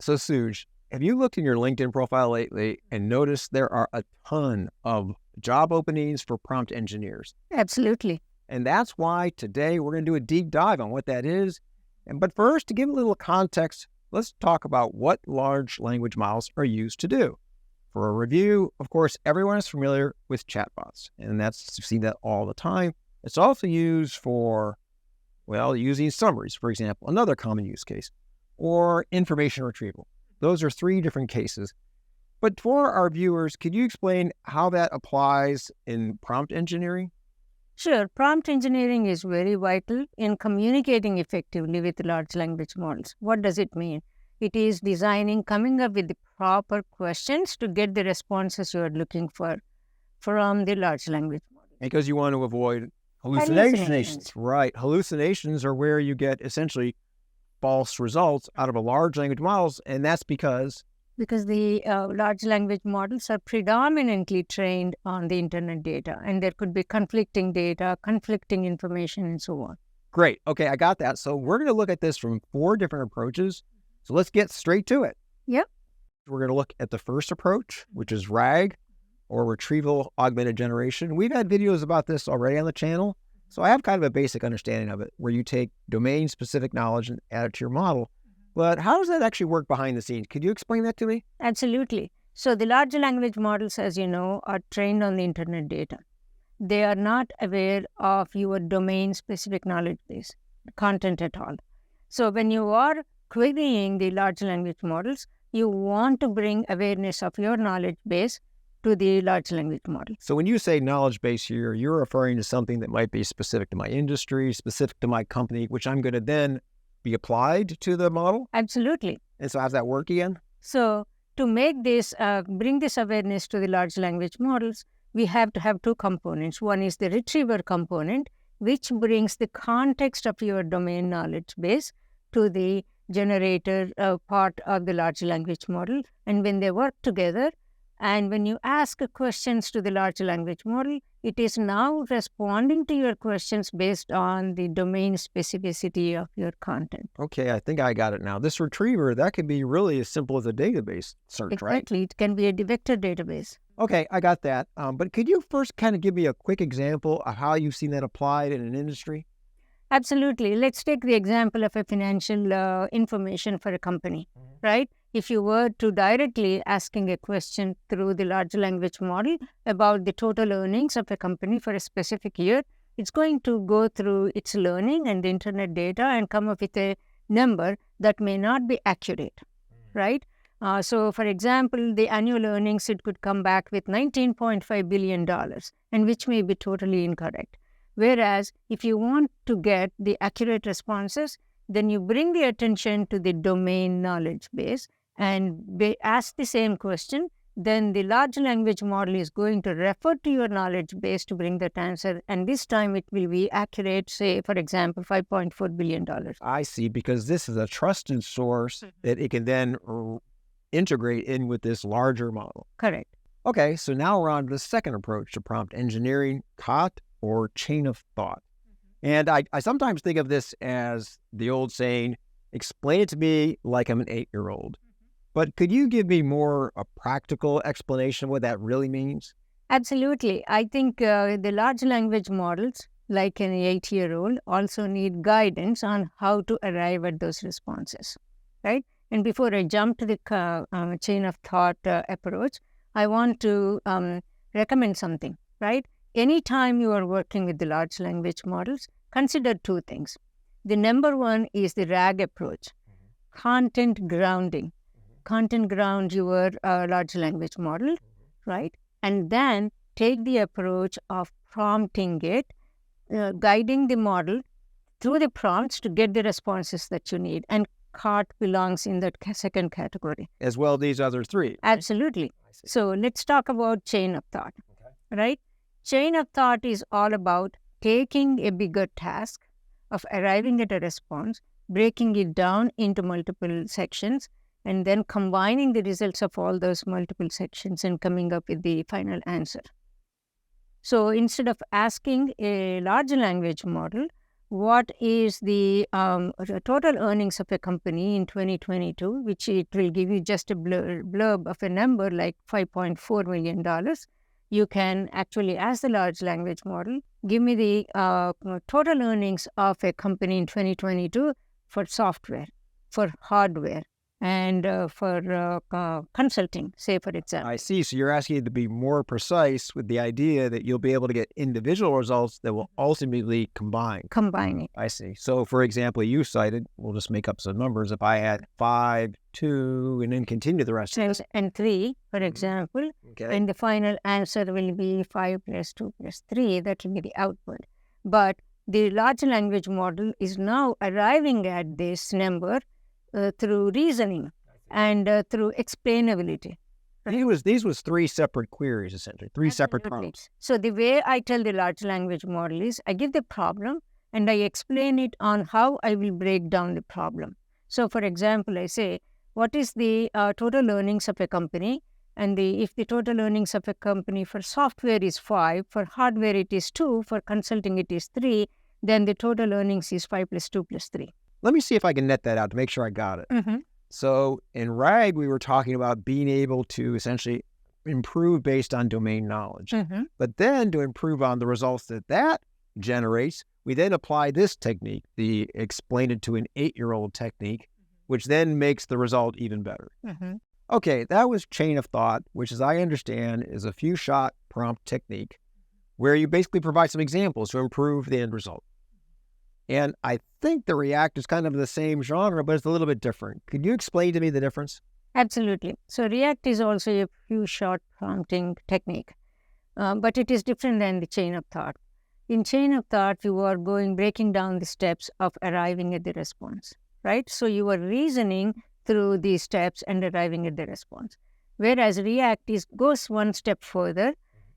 So, Suj, have you looked in your LinkedIn profile lately and noticed there are a ton of job openings for prompt engineers? Absolutely. And that's why today we're going to do a deep dive on what that is. But first, to give a little context, let's talk about what large language models are used to do. For a review, of course, everyone is familiar with chatbots, and that's you see that all the time. It's also used for, using summaries, for example, another common use case, or information retrieval. Those are three different cases. But for our viewers, could you explain how that applies in prompt engineering? Sure, prompt engineering is very vital in communicating effectively with large language models. What does it mean? It is coming up with the proper questions to get the responses you are looking for from the large language model. Because you want to avoid hallucinations. Right. Hallucinations are where you get essentially false results out of a large language models, and that's because the large language models are predominantly trained on the internet data, and there could be conflicting data, conflicting information, and so on. Great. Okay, I got that. So we're going to look at this from 4 different approaches. So let's get straight to it. Yep. We're going to look at the first approach, which is RAG, or Retrieval Augmented Generation. We've had videos about this already on the channel, so I have kind of a basic understanding of it, where you take domain-specific knowledge and add it to your model. But how does that actually work behind the scenes? Could you explain that to me? Absolutely. So the large language models, as you know, are trained on the internet data. They are not aware of your domain-specific knowledge base, content at all. So when you are querying the large language models, you want to bring awareness of your knowledge base to the large language model. So when you say knowledge base here, you're referring to something that might be specific to my industry, specific to my company, which I'm going to then be applied to the model? Absolutely. And so how's that work again? So to make this, bring this awareness to the large language models, we have to have 2 components. One is the retriever component, which brings the context of your domain knowledge base to the generator part of the large language model. And when they work together, and when you ask questions to the large language model, it is now responding to your questions based on the domain specificity of your content. Okay, I think I got it now. This retriever, that could be really as simple as a database search, right? Exactly. It can be a vector database. Okay, I got that. But could you first kind of give me a quick example of how you've seen that applied in an industry? Absolutely. Let's take the example of a financial information for a company, right? If you were to directly asking a question through the large language model about the total earnings of a company for a specific year, it's going to go through its learning and the internet data and come up with a number that may not be accurate, right? So, for example, the annual earnings, it could come back with $19.5 billion, and which may be totally incorrect. Whereas, if you want to get the accurate responses, then you bring the attention to the domain knowledge base and ask the same question. Then the large language model is going to refer to your knowledge base to bring that answer. And this time it will be accurate, say, for example, $5.4 billion. I see, because this is a trusted source that it can then integrate in with this larger model. Correct. Okay, so now we're on to the second approach to prompt engineering, COT, or chain of thought. And I sometimes think of this as the old saying, explain it to me like I'm an 8-year-old. But could you give me more a practical explanation of what that really means? Absolutely. I think the large language models, like an 8-year-old, also need guidance on how to arrive at those responses, right? And before I jump to the chain of thought approach, I want to recommend something, right? Anytime you are working with the large language models, consider 2 things. The number one is the RAG approach, content grounding. Content ground your large language model, right? And then take the approach of prompting it, guiding the model through the prompts to get the responses that you need. And COT belongs in that second category. As well as these other 3. Absolutely. So let's talk about chain of thought, right? Chain of thought is all about taking a bigger task of arriving at a response, breaking it down into multiple sections, and then combining the results of all those multiple sections and coming up with the final answer. So instead of asking a large language model what is the total earnings of a company in 2022, which it will give you just a blurb of a number like $5.4 million. You can actually ask the large language model, give me the total earnings of a company in 2022 for software, for hardware, and for consulting, say, for example. I see. So you're asking it to be more precise with the idea that you'll be able to get individual results that will ultimately combine. Combine it. I see. So, for example, you cited, we'll just make up some numbers. If I had 5, 2, and then continue the rest. And 3, for example, Okay. and the final answer will be 5 plus 2 plus 3. That will be the output. But the large language model is now arriving at this number through reasoning and through explainability. These was 3 separate queries, essentially, 3 separate prompts. So the way I tell the large language model is I give the problem and I explain it on how I will break down the problem. So, for example, I say, what is the total earnings of a company? And if the total earnings of a company for software is 5, for hardware it is 2, for consulting it is 3, then the total earnings is 5 plus 2 plus 3. Let me see if I can net that out to make sure I got it. Mm-hmm. So in RAG, we were talking about being able to essentially improve based on domain knowledge. Mm-hmm. But then to improve on the results that generates, we then apply this technique, the explain it to an 8-year-old technique, which then makes the result even better. Mm-hmm. Okay, that was chain of thought, which as I understand is a few shot prompt technique where you basically provide some examples to improve the end result. And I think the React is kind of the same genre, but it's a little bit different. Could you explain to me the difference? Absolutely. So React is also a few shot prompting technique, but it is different than the chain of thought. In chain of thought, you are breaking down the steps of arriving at the response, right? So you are reasoning through these steps and arriving at the response. Whereas React goes one step further.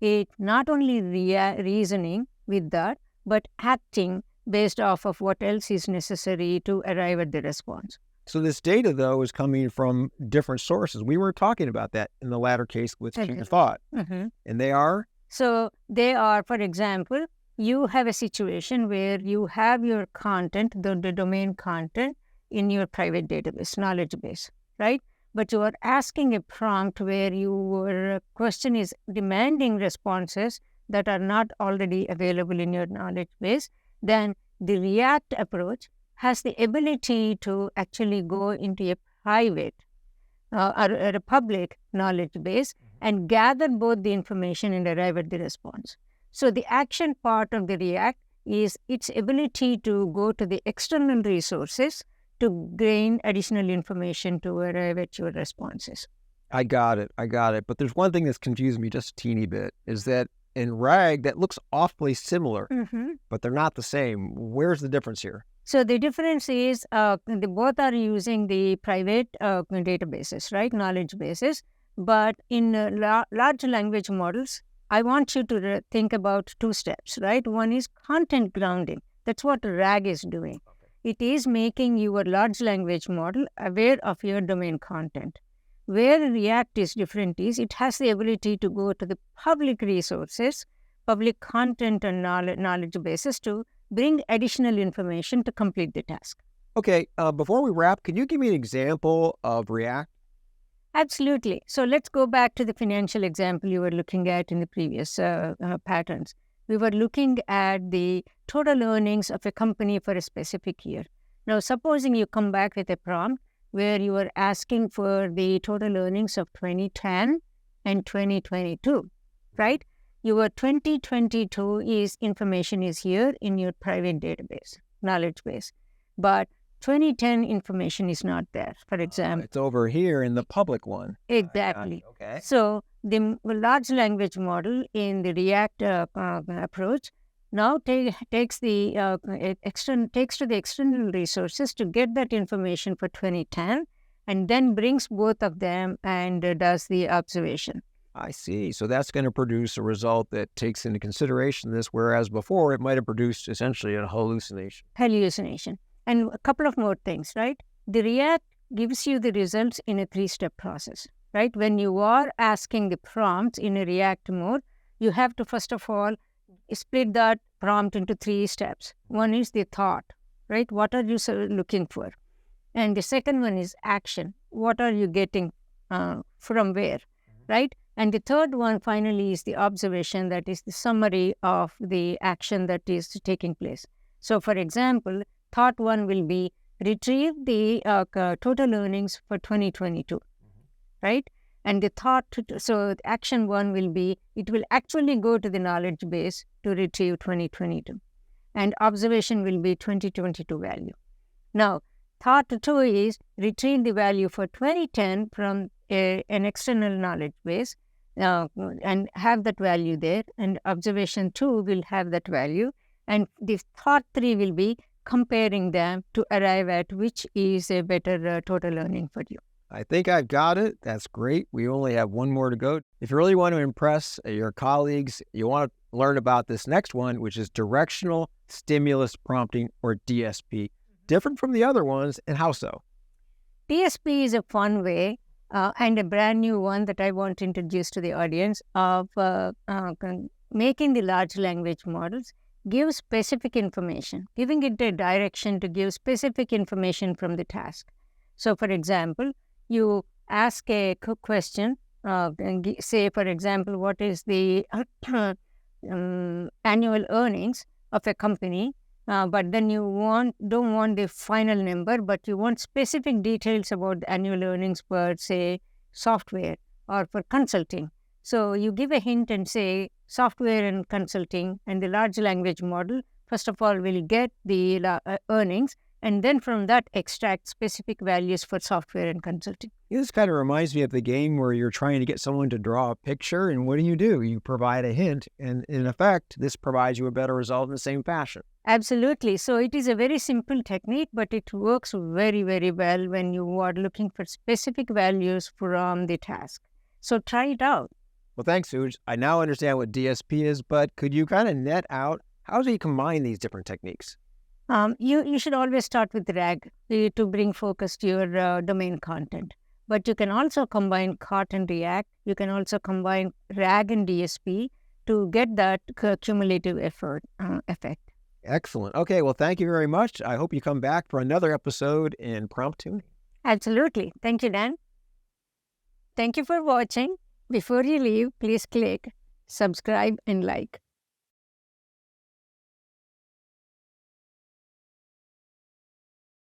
It not only reasoning with that, but acting based off of what else is necessary to arrive at the response. So this data, though, is coming from different sources. We were talking about that in the latter case with chain of thought. Mm-hmm. And they are? So they are, for example, you have a situation where you have your content, the domain content, in your private database, knowledge base, right? But you are asking a prompt where your question is demanding responses that are not already available in your knowledge base. Then the React approach has the ability to actually go into a private or a public knowledge base and gather both the information and arrive at the response. So the action part of the React is its ability to go to the external resources to gain additional information to arrive at your responses. I got it. But there's one thing that's confused me just a teeny bit, is that in RAG, that looks awfully similar, but they're not the same. Where's the difference here? So the difference is they both are using the private databases, right, knowledge bases. But in large language models, I want you to think about 2 steps, right? One is content grounding. That's what RAG is doing. It is making your large language model aware of your domain content. Where React is different is it has the ability to go to the public resources, public content and knowledge bases to bring additional information to complete the task. Okay, before we wrap, can you give me an example of React? Absolutely. So let's go back to the financial example you were looking at in the previous patterns. We were looking at the total earnings of a company for a specific year. Now, supposing you come back with a prompt where you are asking for the total earnings of 2010 and 2022, right? Your 2022 information is here in your private database, knowledge base. But 2010 information is not there, for example. It's over here in the public one. Exactly. Okay. So the large language model in the React approach now takes to the external resources to get that information for 2010 and then brings both of them and does the observation. I see. So that's going to produce a result that takes into consideration this, whereas before it might have produced essentially a hallucination. And a couple of more things, right? The React gives you the results in a 3-step process, right? When you are asking the prompts in a React mode, you have to first of all split that prompt into 3 steps. One is the thought, right? What are you looking for? And the second one is action. What are you getting from where, right? And the third one finally is the observation, that is the summary of the action that is taking place. So for example, thought 1 will be retrieve the total earnings for 2022, right? And the thought, so action 1 will be, it will actually go to the knowledge base to retrieve 2022. And observation will be 2022 value. Now, thought 2 is retrieve the value for 2010 from an external knowledge base and have that value there. And observation 2 will have that value. And the thought 3 will be comparing them to arrive at which is a better total earning for you. I think I've got it. That's great. We only have one more to go. If you really want to impress your colleagues, you want to learn about this next one, which is directional stimulus prompting, or DSP. Different from the other ones, and how so? DSP is a fun way and a brand new one that I want to introduce to the audience of making the large language models give specific information, giving it a direction to give specific information from the task. So, for example, you ask a question, say, for example, what is the annual earnings of a company, but then you don't want the final number, but you want specific details about the annual earnings per, say, software or for consulting. So you give a hint and say software and consulting, and the large language model, first of all, will get the earnings, and then from that extract specific values for software and consulting. This kind of reminds me of the game where you're trying to get someone to draw a picture, and what do? You provide a hint, and in effect, this provides you a better result in the same fashion. Absolutely. So it is a very simple technique, but it works very, very well when you are looking for specific values from the task. So try it out. Well, thanks, Suj. I now understand what DSP is, but could you kind of net out how do you combine these different techniques? You should always start with RAG to bring focus to your domain content. But you can also combine COT and React. You can also combine RAG and DSP to get that cumulative effect. Excellent. Okay, well, thank you very much. I hope you come back for another episode in prompt tuning. Absolutely. Thank you, Dan. Thank you for watching. Before you leave, please click subscribe and like.